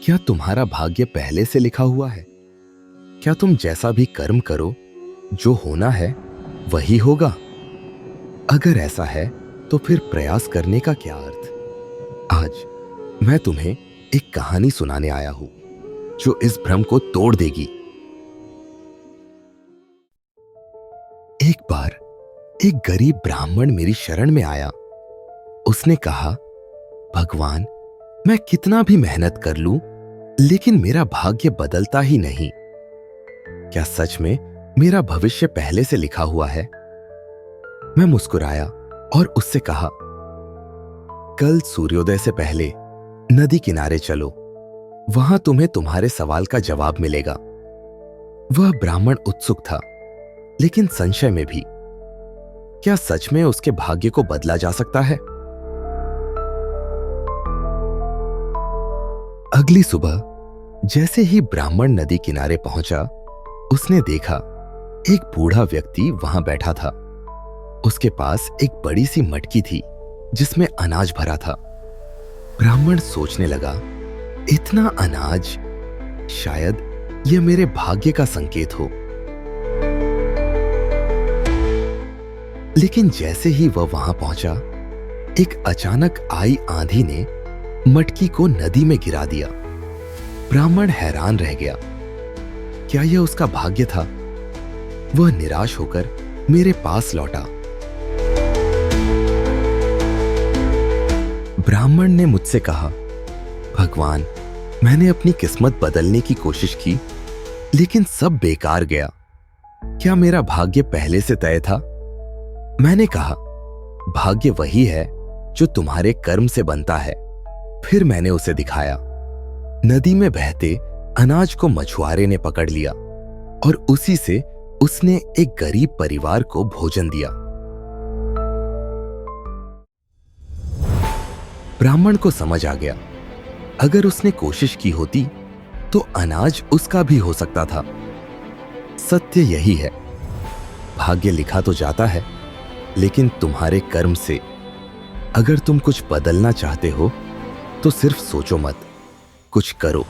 क्या तुम्हारा भाग्य पहले से लिखा हुआ है? क्या तुम जैसा भी कर्म करो, जो होना है वही होगा? अगर ऐसा है तो फिर प्रयास करने का क्या अर्थ? आज मैं तुम्हें एक कहानी सुनाने आया हूं जो इस भ्रम को तोड़ देगी। एक बार एक गरीब ब्राह्मण मेरी शरण में आया। उसने कहा, भगवान, मैं कितना भी मेहनत कर लूं, लेकिन मेरा भाग्य बदलता ही नहीं। क्या सच में मेरा भविष्य पहले से लिखा हुआ है? मैं मुस्कुराया और उससे कहा, कल सूर्योदय से पहले नदी किनारे चलो, वहां तुम्हें तुम्हारे सवाल का जवाब मिलेगा। वह ब्राह्मण उत्सुक था, लेकिन संशय में भी। क्या सच में उसके भाग्य को बदला जा सकता है? अगली सुबह जैसे ही ब्राह्मण नदी किनारे पहुंचा, उसने देखा एक बूढ़ा व्यक्ति वहां बैठा था। उसके पास एक बड़ी सी मटकी थी जिसमें अनाज भरा था। ब्राह्मण सोचने लगा, इतना अनाज, शायद यह मेरे भाग्य का संकेत हो। लेकिन जैसे ही वह वहां पहुंचा, एक अचानक आई आंधी ने मटकी को नदी में गिरा दिया। ब्राह्मण हैरान रह गया। क्या यह उसका भाग्य था? वह निराश होकर मेरे पास लौटा। ब्राह्मण ने मुझसे कहा, भगवान, मैंने अपनी किस्मत बदलने की कोशिश की, लेकिन सब बेकार गया। क्या मेरा भाग्य पहले से तय था? मैंने कहा, भाग्य वही है जो तुम्हारे कर्म से बनता है। फिर मैंने उसे दिखाया। नदी में बहते अनाज को मछुआरे ने पकड़ लिया और उसी से उसने एक गरीब परिवार को भोजन दिया। ब्राह्मण को समझ आ गया, अगर उसने कोशिश की होती तो अनाज उसका भी हो सकता था। सत्य यही है, भाग्य लिखा तो जाता है, लेकिन तुम्हारे कर्म से। अगर तुम कुछ बदलना चाहते हो तो सिर्फ सोचो मत, कुछ करो।